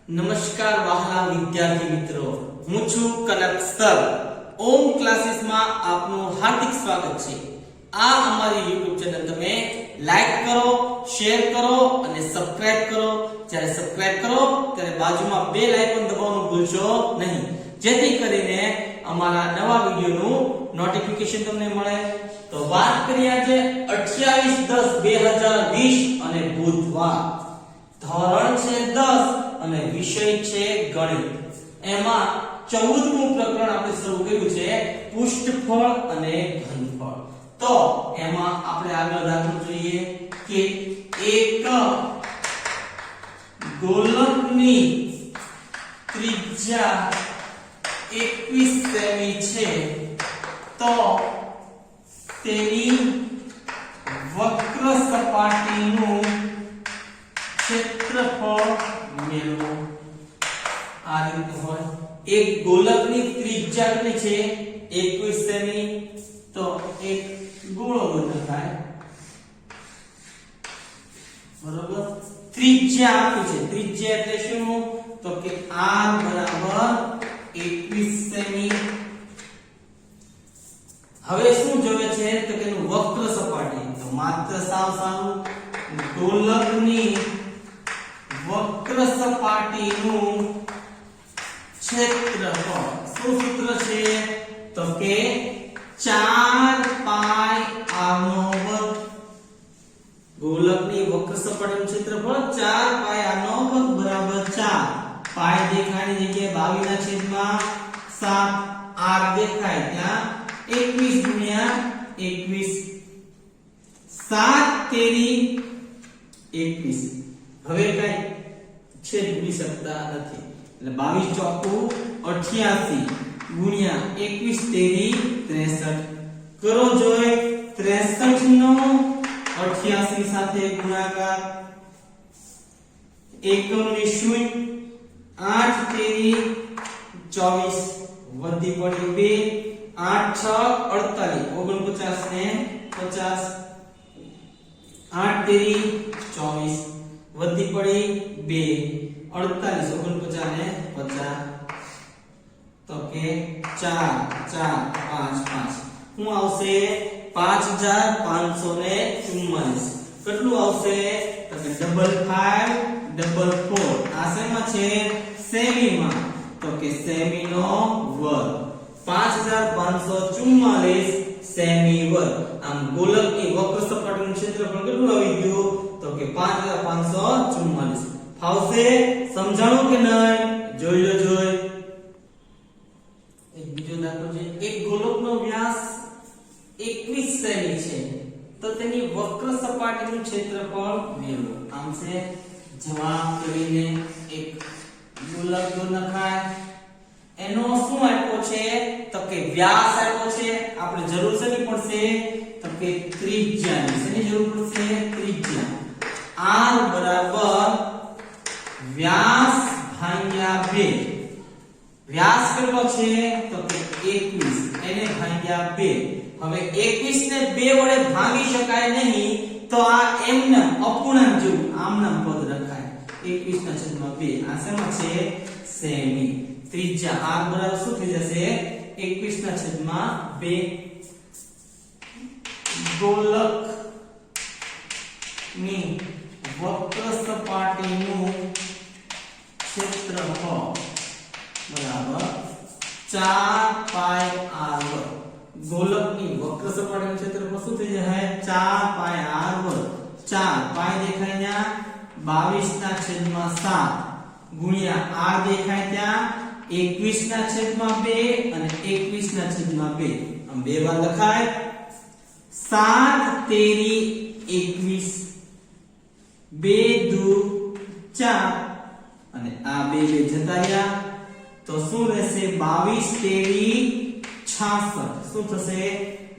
નમસ્કાર વહાલા વિદ્યાર્થી મિત્રો, હું છું કનક સર. ઓમ ક્લાસીસ માં આપનું હાર્દિક સ્વાગત છે. આ અમારી YouTube ચેનલ તમે લાઈક કરો, શેર કરો અને સબસ્ક્રાઇબ કરો. જ્યારે સબસ્ક્રાઇબ કરો ત્યારે બાજુમાં બેલ આઇકોન દબાવવાનું ભૂલશો નહીં, જેથી કરીને અમારા નવા વિડિયોનું નોટિફિકેશન તમને મળે. તો વાત કરીએ આજે 28/10/2020 અને બુધવાર. ધોરણ છે 10 અને વિષય છે ગણિત. એમાં 14મું પ્રકરણ આપણે શરૂ કર્યું છે પૃષ્ઠફળ અને ઘનફળ. તો એમાં આપણે આગળ દાખલો જોઈએ કે એક ગોલકની ત્રિજ્યા 21 સેમી છે, તો તેની વક્ર સપાટીનું ક્ષેત્રફળ મેળવો. આ રીતે હોય. એક ગોલકની ત્રિજ્યા કેટલી છે? 21 સેમી. તો એક ગોળો બનાવાય, બરોબર. ત્રિજ્યા આપી છે. ત્રિજ્યા એટલે શું? તો કે r બરાબર 21 સેમી. હવે શું જોવે છે? તો કે એનું વક્ર સપાટી. તો માત્ર સાવ સારું ગોલકની વક્ર સપાટીનું ક્ષેત્રફળ. શું સૂત્ર છે? તો કે 4 પાઈ r નો વર્ગ. ગોલકની વક્ર સપાટીનું ક્ષેત્રફળ 4 પાઈ r નો વર્ગ બરાબર 4. પાઈ દેખાયની જગ્યાએ 22/7. r દેખાય ત્યાં 21 ગુણ્યા 21. 7 તેરી 21. હવે કઈ છેદ ભૂલી શકતા નથી, એટલે 22 ચોકું 88 ગુણ્યા 21 તેરી 63. કરો જોઈ 63 નો 88 સાથે ગુણાકાર. એકમની શૂન્ય. 8 તેરી 24 વધી પડી 2. 8 6 48 49 ને 50. 8 તેરી 24 વધી પડી 2. 48 49 ને 50. તો કે 4 4 5 5 શું આવશે? 5544. કેટલું આવશે? તો કે 5554. આ શેમાં છે? સેમીમાં. તો કે સેમી નો વર્ગ. 5544 સેમી વર્ગ. આમ ગોલકની વક્ર સપાટીનું ક્ષેત્રફળ કેટલું આવી ગયું? તો કે 5544. ફાવશે? સમજાણું કે નહીં? જોઈ લો. એક બીજો દાખલો છે. એક ગોલકનો વ્યાસ 21 સેમી છે, તો તેની વક્ર સપાટીનું ક્ષેત્રફળ મેળવો. આમ છે જવાબ કરીને એક ગોલક નખાય. એનો શું આપ્યો છે? તો કે વ્યાસ આપ્યો છે. આપણે જરૂર શેની પડશે? તો કે ત્રિજ્યાની. શેની જરૂર પડશે? ત્રિજ્યા. r બરાબર વ્યાસ ભાગ્યા 2. વ્યાસ કેટલો છે? તો કે 21. એને ભાગ્યા 2. હવે 21 ને 2 વડે ભાગી શકાય નહીં, તો આ એમને અપૂર્ણાંક જેવું આમનામ પદ રખાય. 21/2. આ શેમાં છે? સેમી. ત્રિજ્યા r બરાબર શું થઈ જશે? 21/2. ગોલક ની વક્ર સપાટીનું ક્ષેત્રફળ બરાબર 4 પાઈ r વર્ગ. ગોલકની વક્ર સપાટીનું ક્ષેત્રફળ શું થઈ જશે? 4 પાઈ r વર્ગ. 4 પાઈ દેખાય ત્યાં 22/7 ગુણ્યા r દેખાય ત્યાં 21/2 અને 21/2. આમ બે વાર લખાય. 7 તેરી 21. 2 દુ 4 અને આ 2 જતા રહ્યા, તો શું રહેશે? 22 તેરી 66. શું થશે?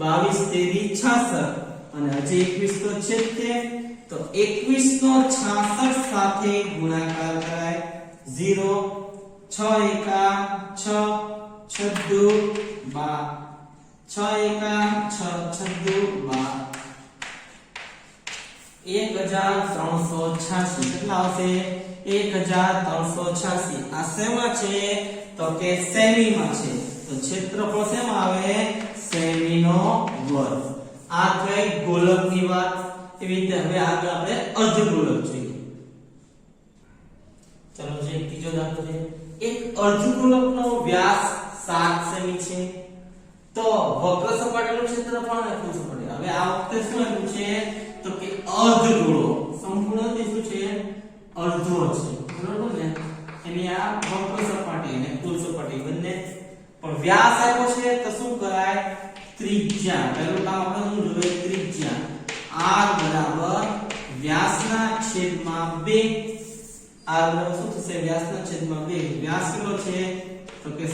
22 તેરી 66. અને હજી 21 તો છે જ તે, તો 21 નો 66 સાથે ગુણાકાર કરાય. 0 6 એકા 6 6 12. 6 એકા 6 6 12. 1386 કેટલા આવશે 1386 આ શેમાં છે તો કે સેમીમાં છે તો ક્ષેત્રફળ શેમાં આવે સેમીનો વર્ગ આ થઈ ગોલકની વાત એવી રીતે હવે આગળ આપણે અર્ધગોલક જોઈએ ચાલો જે ત્રીજો દાખલો છે એક અર્ધગોલકનો વ્યાસ 7 સેમી છે તો વક્ર સપાટીનું ક્ષેત્રફળ અને કુલ સપાટી હવે આ વખતે શું આપ્યું છે તો કે અર્ધગોળો સંપૂર્ણ તે શું છે અર્ધો છે બરોબર ને એની આ વક્ર સપાટી અને કુલ સપાટી બંને પણ વ્યાસ આપ્યો છે તો શું કરાય ત્રિજ્યા પહેલું કામ આપણે શું જોઈએ ત્રિજ્યા r બરાબર વ્યાસના છેદમાં 2 r બરાબર શું થશે વ્યાસના છેદમાં 2 વ્યાસ કેટલો છે તો કે 7/2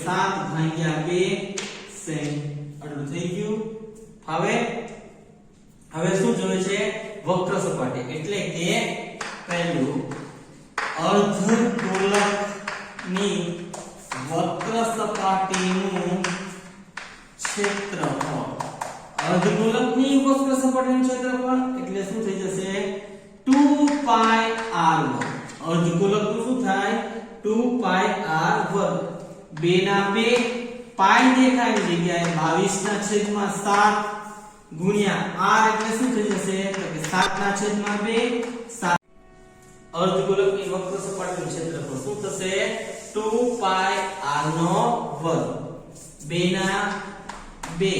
સેમી આટલું થઈ ગયું હવે શું જોઈએ છે વક્ર સપાટી એટલે કે પહેલું અર્ધગોલકની વક્ર સપાટીનું ક્ષેત્રફળ અર્ધગોલકની વક્ર સપાટીનું ક્ષેત્રફળ એટલે શું થઈ જશે 2πr² અર્ધગોલકનું શું થાય 2πr² 2 ના 2 પાઈ દેખાય જગ્યાએ 22/7 ગુણ્યા r એટલે શું થઈ જશે તો કે 7/2 7 અર્ધગોલકની વક્ર સપાટીનું ક્ષેત્રફળ શું થશે 2πr². 2 ના 2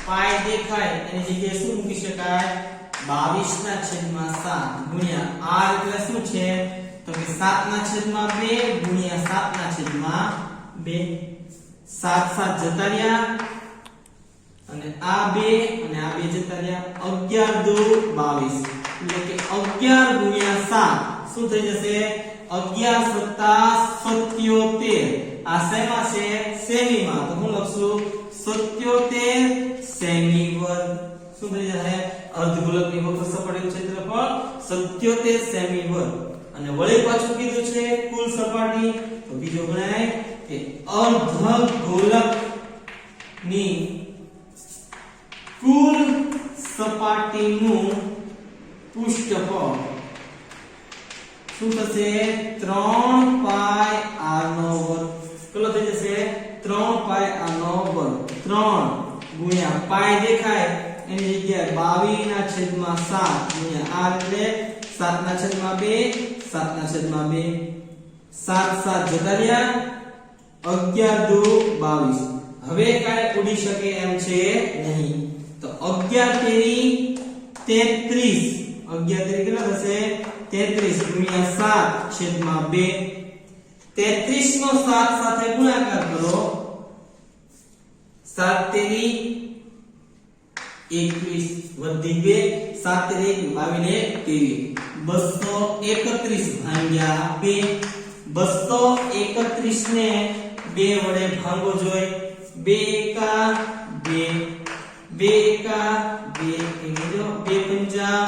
પાઈ દેખાય એની જગ્યાએ શું મૂકી શકાય 22/7 ગુણ્યા r એટલે શું છે તો કે 7/2 ગુણ્યા 7/2 7 7 જતા રહ્યા અને આ 2 અને આ 2 જતા રહ્યા 11 2 22 એટલે કે 11 ગુણ્યા 7 શું થઈ જશે 11 77 આ શેમાં છે સેમીમાં તો હું લખશું 77 સેમી વર્ગ શું થઈ જશે અર્ધગોલકની વક્ર સપાટીનું ક્ષેત્રફળ 77 સેમી વર્ગ અને વળી પાછું કીધું છે કુલ સપાટી તો બીજો ગણાય કે અર્ધગોલકની કુલ સપાટીનું પૃષ્ઠફળ શું થશે 3πr² કેટલો થઈ જશે 3πr² 3 ગુણ્યા પાઈ દેખાય એની જગ્યાએ 22/7 ગુણ્યા r એટલે 7/2 7/2 7 7 જતા રહ્યા 11 2 22 હવે કાંઈ ઉડી શકે એમ છે નહીં તો 11 તેરી 33 11 તેરી કેટલા થશે 33 ગુણ્યા 7/2 33 નો 7 સાથે ગુણાકાર કરો 7 તેરી 21 વધી 2 7 તેરી 22 ને 231/2 231 ને 2 વડે ભાંગો જોઈ 2 એકા 2 2 એકા 2 એકજો 2 પંચા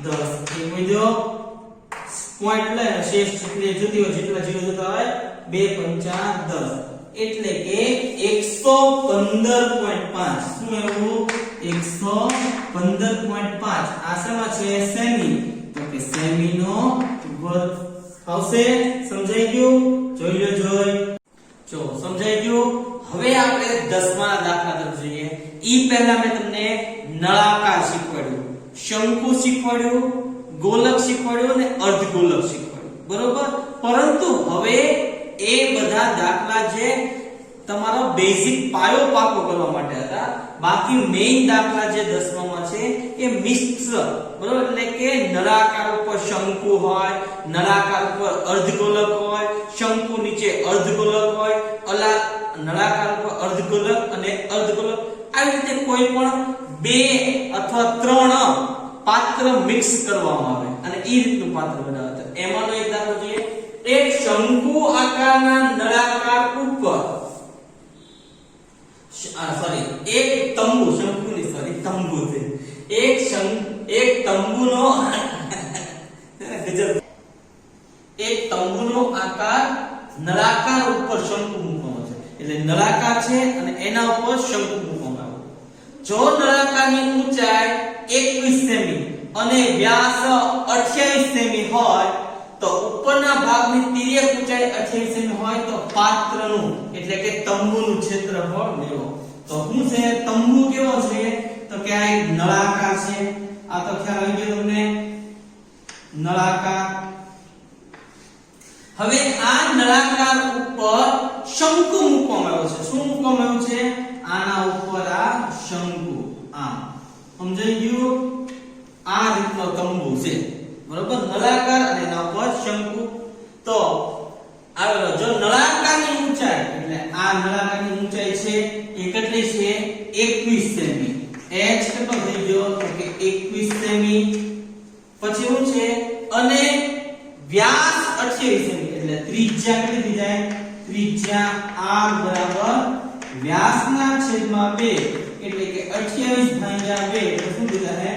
10 એકજો પોઈન્ટ લે શેષ જેટલી જુદી હોય જેટલા જીરો જતા હોય 2 પંચા 10 એટલે કે 115.5 શું એવું 115.5 આ શેમાં છે સેમી તો કે સેમીનો વર્ગ આવશે સમજાઈ ગયું જોઈ લો જો સમજાઈ ગયું હવે આપણે 10મા દાખલા તરફ જઈએ ઈ પહેલા મેં તમને નળાકાર શીખવાડ્યું શંકુ શીખવાડ્યું ગોલક શીખવાડ્યું અને અર્ધગોલક શીખવાડ્યું બરોબર પરંતુ હવે એ બધા દાખલા જે તમારો બેઝિક પાયો પાકો કરવા માટે હતા બાકી મેઈન દાખલા જે 10માં છે એ મિશ્ર બરોબર એટલે કે નળાકાર ઉપર શંકુ હોય નળાકાર ઉપર અર્ધગોલક હોય શંકુ નીચે અર્ધગોલક હોય નળાકાર ઉપર અર્ધગોલક અને અર્ધગોલક આવી રીતે કોઈ પણ 2 અથવા 3 પાત્ર મિક્સ કરવામાં આવે અને એ રીતનું પાત્ર બનાવે તો એમાંનો એક દાખલો જોઈએ એક શંકુ આકારના નળાકાર ઉપર એક તંબુ શંકુની તંબુ છે એક તંબુનો ગજબ એક તંબુનો આકાર નળાકાર ઉપર શંકુ મૂકવામાં છે એટલે નળાકાર છે અને એના ઉપર શંકુ મૂકવામાં આવે જો નળાકારની ઊંચાઈ 21 સેમી અને વ્યાસ 28 સેમી હોય તો ઉપરના ભાગની તિર્યક ઊંચાઈ 28 સેમી હોય તો પાત્રનું એટલે કે તંબુનું ક્ષેત્રફળ મેળવો. તો શું છે તંબુ કેવો છે તો કે આ એક નળાકાર છે. આ તો ખ્યાલ આવી ગયો તમને નળાકાર. હવે આ નળાકાર ઉપર શંકુ મૂકવામાં આવ્યો છે. શું મૂકવામાં આવ્યું છે આના ઉપર આ શંકુ. આ સમજાઈ ગયું. આ રીતનો તંબુ છે બરોબર નળાકાર અને એના ઉપર શંકુ. તો આવેલો જો નળાકારની ઊંચાઈ એટલે આ નળાકારની ઊંચાઈ છે એ કેટલી છે 21 સેમી. h કેટલો થઈ ગયો તો કે 21 સેમી. પછી શું છે અને વ્યાસ 28 સેમી એટલે ત્રિજ્યા કેટલી થઈ જાય ત્રિજ્યા r બરાબર વ્યાસના છેદમાં 2 એટલે કે 28 ભાગ્યા 2 એટલે શું થઈ જાય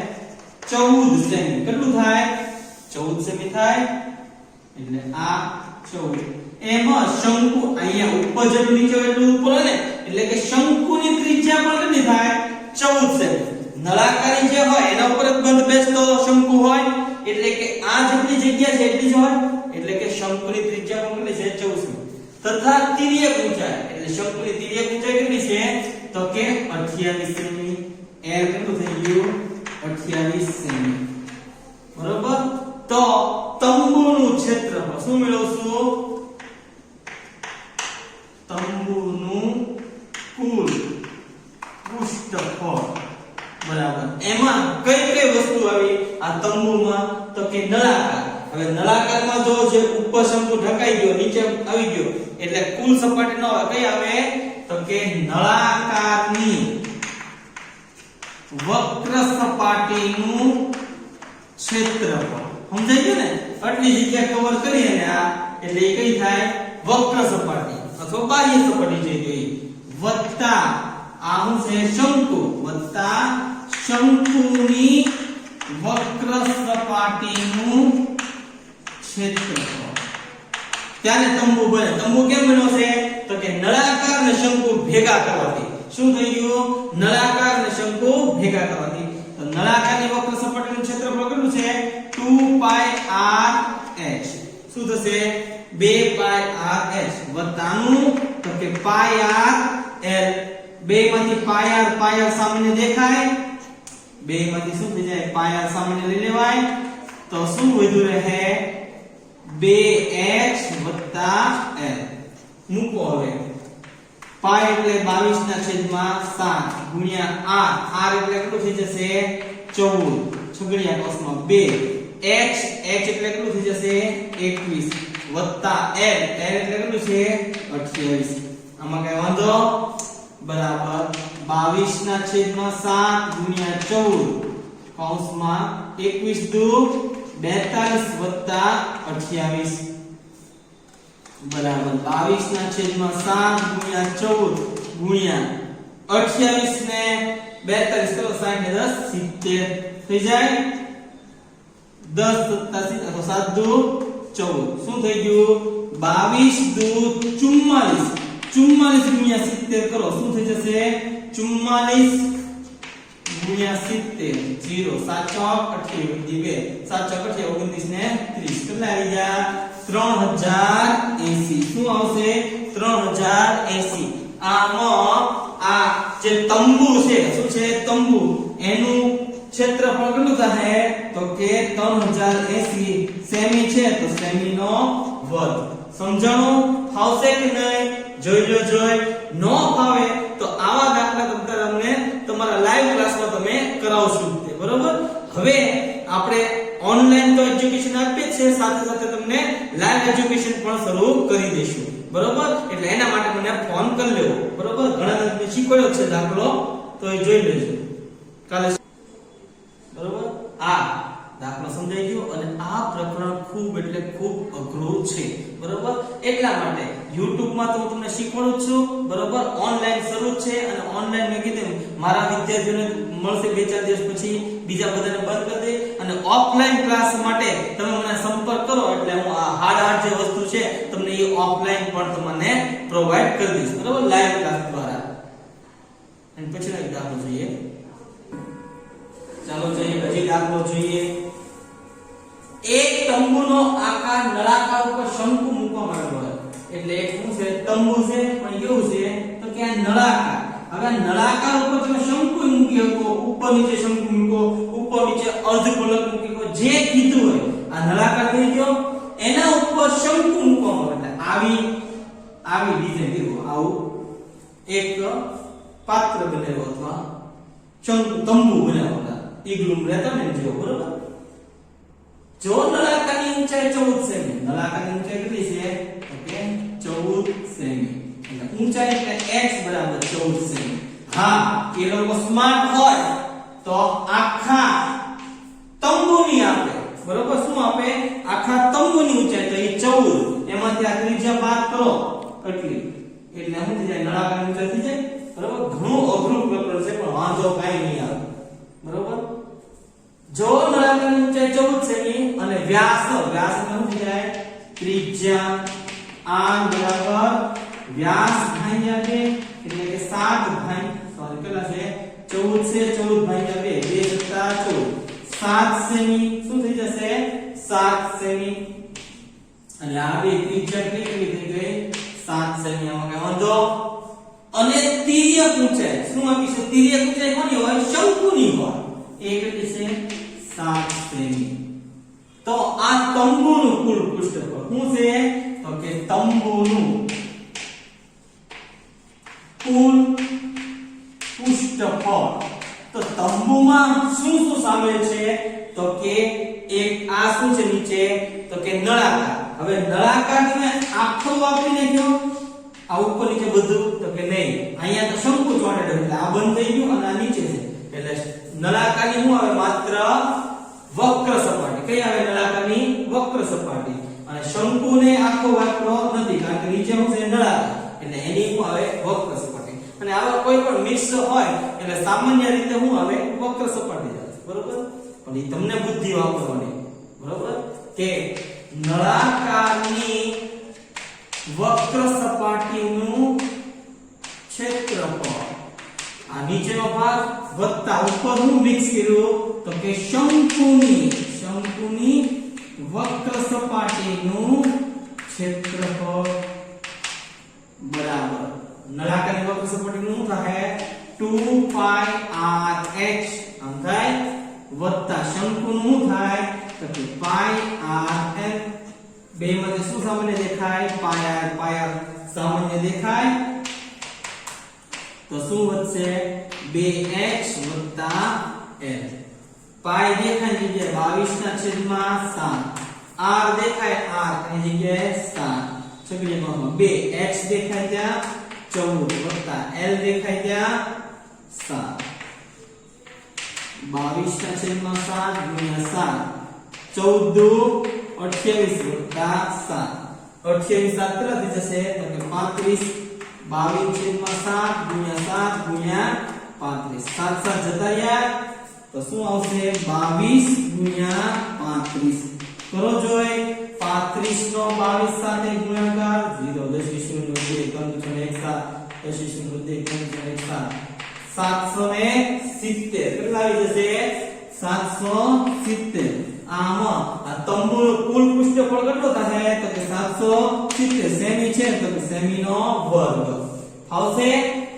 14 સેમી. કેટલું થાય 14 સેમી થાય એટલે આ 14. એમાં શંકુ અહીંયા ઉપર જેટલું નીચે એટલું ઉપર ને એટલે કે શંકુની ત્રિજ્યા પણ કેટલી થાય 14 સેમી. નળાકારી જે હોય એના ઉપર જ બંધ બેસતો શંકુ હોય એટલે કે આ જેટલી જગ્યા છે એટલી જ હોય એટલે કે શંકુની ત્રિજ્યા પણ કેટલી છે 14 સેમી. તથા તિર્યક ઊંચાઈ એટલે શંકુની તિર્યક ઊંચાઈ કેટલી છે તો કે 28 સેમી. l કેટલું થઈ ગયું 28 સેમી બરોબર. તો તંબુનું ક્ષેત્રફળ શું મેળવશું તંબુનું કુલ પૃષ્ઠફળ બરાબર. એમાં કઈ કઈ વસ્તુ આવી આ તંબુમાં તો કે નળાકાર. હવે નળાકારમાં જો જે ઉપર શંકુ ઢકાઈ ગયો નીચે આવી ગયો એટલે કુલ સપાટી ન આવે કઈ આવે તો કે નળાકારની વક્ર સપાટીનું ક્ષેત્રફળ. સમજાઈ ગયું ને આટલી જગ્યા કવર કરી અને આ એટલે એ કઈ થાય વક્ર સપાટી અથવા બાહ્ય સપાટી જે ગઈ વત્તા આ શું છે શંકુ વત્તા શંકુની વક્ર સપાટીનું ક્ષેત્રફળ. ત્યારે તંબુ બને. તંબુ કેમ બન્યો છે તો કે નળાકાર અને શંકુ ભેગા કરવાથી શું થઈ ગયું નળાકાર અને શંકુ ભેગા કરવાથી. તો નળાકારની વક્ર સપાટીનું ક્ષેત્રફળ કેટલું છે 2πrh. શું થશે 2πrh વત્તાનું તો કે πrl. બે માંથી πr સામાન્ય દેખાય બે માંથી શું થઈ જાય πr સામાન્ય લઈ લેવાય તો શું વધ્યું રહે 2h l. મૂકો હવે પાઈ એટલે 22 ના છેદમાં 7 ગુણ્યા r એટલે કેટલું થઈ જશે 14 છગડીયા કૌંસમાં 2 h એટલે કેટલું થઈ જશે 21 વત્તા l એટલે કેટલું છે 28. આમાં કઈ વાંધો બરાબર 22 ના છેદમાં 7 ગુણ્યા 14 કૌંસમાં 21 દુ 42 વત્તા 28 બરાબર 22 ના છેદમાં 7 ગુણ્યા 14 ગુણ્યા 28 ને 42 કરો 60 ને 10 70 થઈ જાય 10 વત્તા 7 દુ 14 શું થઈ ગયું 22 દુ 44 44 ગુણ્યા 70 કરો શું થઈ જશે 44 ગુણ્યા 70 0 7 ચોક 28 7 ચોક 29 ને 30 કેટલા આવી ગયા 3080. શું આવશે 3080. આમાં આ જે તંબુ છે શું છે તંબુ એનું ક્ષેત્રફળ કેટલું થાય તો કે 3080 સેમી છે તો સેમી નો વર્ગ. સમજાણું ફાવશે કે નહીં જોઈ નો ફાવે તો આવા દાખલા તમને તમારા લાઈવ ક્લાસમાં તમે કરાવશું બરોબર. હવે આપણે ઓનલાઈન તો એજ્યુકેશન આપીએ છે સાથે સાથે તમને લાઈવ એજ્યુકેશન પણ શરૂ કરી દઈશું બરોબર. એટલે એના માટે મને ફોન કરી લેવો બરોબર. ઘણા તમને શીખવાડ્યો છે દાખલો તો એ જોઈ લેજો કાલે બરોબર. આ દાખલો સમજાઈ ગયો અને આ પ્રકરણ ખૂબ એટલે ખૂબ અઘરું છે બરોબર. એટલા માટે YouTube માં તો હું તમને શીખવાડું છું બરોબર. ઓનલાઈન શરૂ છે અને ઓનલાઈન મેં કીધું મારા વિદ્યાર્થીઓને મળશે 2-4 દિવસ પછી બીજા બધાને બંધ કરી દે અને ઓફલાઈન ક્લાસ માટે તમે મને સંપર્ક કરો એટલે હું આ હાર્ડ જે વસ્તુ છે તમને એ ઓફલાઈન પણ તમને પ્રોવાઈડ કરી દઈશ બરોબર લાઈવ ક્લાસ દ્વારા. અને પછીનો એક દાખલો જોઈએ ચાલો જોઈએ હજી દાખલો જોઈએ એટલે એક શું છે તંબુ છે પણ કેવું છે તો કે આ નળાકાર હવે નળાકાર ઉપર તમે શંકુ મૂકી શકો ઉપર નીચે શંકુ મૂકો ઉપર નીચે અર્ધગોલક મૂકી શકો જે કીધું હોય આ નળાકાર થઈ ગયો એના ઉપર શંકુ મૂકવામાં આવે આવી ડિઝાઇન કર્યું આવું એક પાત્ર બનાવ્યો અથવા તંબુ બનાવતા ઈગ્લુમ રહેતા ને જેવો બરોબર જો નળાકારની ઊંચાઈ 14 સેમી નળાકારની ઊંચાઈ કેટલી છે ઓકે 14 સેમી એટલે ઊંચાઈ એટલે x બરાબર 14 સેમી હા એ લોકો સ્માર્ટ હોય તો આખા તંબુની આપે બરોબર શું આપે આખા તંબુની ઊંચાઈ તો એ 14 એમાંથી આ ત્રિજ્યા બાદ કરો એટલે શું થઈ જાય નળાકારની ઊંચાઈ થઈ જાય બરોબર ઘણું અઘરું પેપર છે પણ વાંધો કાઈ નહીં આવે બરોબર જો નળાકારની ઊંચાઈ 14 સેમી અને વ્યાસ શું થઈ જાય ત્રિજ્યા r બરાબર વ્યાસ ભાગ્યા 2 એટલે કે 7 ભાઈ સોરી કેટલા છે 14 છે 14 ભાગ્યા 2 2 વત્તા 14 7 સેમી શું થઈ જશે 7 સેમી અને આ બે ત્રિજ્યા કેટલી થઈ ગઈ 7 સેમી આમાં કઈ વાંધો અને તિર્યક ઊંચાઈ શું આપી છે તિર્યક ઊંચાઈ કોની હોય શંકુની હોય એ કેટલી છે 7 સેમી તો આ તંબુનું કુલ પૃષ્ઠફળ શું છે તો કે તંબુનું કુલ પૃષ્ઠફળ તો તંબુમાં શું શું સામેલ છે તો કે એક આ શું છે નીચે તો કે નળાકાર હવે નળાકાર તમે આખો વાપરીને ગયો આ ઉપર નીચે બધું તો કે નહીં અહીંયા તો શંકુ ચોંટેડ એટલે આ બંધ થઈ ગયું અને આ નીચે છે એટલે નળાકારની શું આવે માત્ર વક્ર સપાટી કઈ આવે નળાકારની વક્ર સપાટી અને શંકુને આખો વાપરો નથી કારણ કે નીચે શું છે નળાકાર એટલે એની શું આવે વક્ર સપાટી અને આવા કોઈ પણ મિક્સ હોય એટલે સામાન્ય રીતે શું આવે વક્ર સપાટી આવે બરોબર પણ એ તમને બુદ્ધિ વાપરવાની બરોબર કે નળાકારની વક્ર સપાટીનું ક્ષેત્રફળ આ નીચેનો ભાગ વત્તા ઉપર હું મિક્સ કર્યું તો કે શંકુની વક્ર સપાટીનું ક્ષેત્રફળ બરાબર નળાકારની વક્ર સપાટીનું થાય 2 પાઈ r h આમ થાય વત્તા શંકુનું થાય તો કે પાઈ r n બે માંથી શું સામાન્ય દેખાય પાઈ r સામાન્ય દેખાય તો શું વધશે 2h l પાઈ દેખાય જગ્યાએ 22/7 r દેખાય r એની જગ્યાએ 7 છગડીમાં 2h દેખાય ત્યાં 14 l દેખાય ત્યાં 7 22/7 ગુણ્યા 7 14 28 7 28 7 કેટલા થઈ જશે તો કે 35 22/7 ગુણ્યા 7 ગુણ્યા 35 7 7 જતા રહ્યા તો શું આવશે 22 ગુણ્યા 35 કરો જોઈ 35 નો 22 સાથે ગુણાકાર 0 10 0 770 કેટલા આવી જશે 770 આમાં આ તંબુનો કુલ પૃષ્ઠફળ કેટલો થાય તો કે 770 સેમી છે તો કે સેમી નો વર્ગ આવશે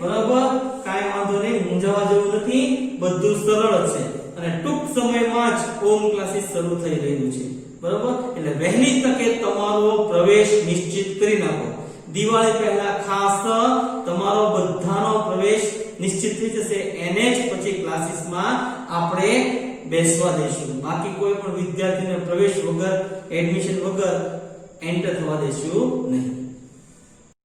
બરાબર કાઈ વાંધો નહીં મૂંઝાવા જેવું નથી બધું સરળ છે અને ટૂંક સમયમાં જ ઓમ ક્લાસીસ શરૂ થઈ રહ્યું છે બરાબર એટલે વહેલી તકે તમારો પ્રવેશ નિશ્ચિત કરી નાખો દિવાળી પહેલા ખાસ તમારો બધાનો પ્રવેશ નિશ્ચિત થઈ જશે એને જ પછી ક્લાસીસમાં આપણે બેસવા દેશું બાકી કોઈ પણ વિદ્યાર્થીને પ્રવેશ વગર એડમિશન વગર એન્ટર થવા દેશું નહીં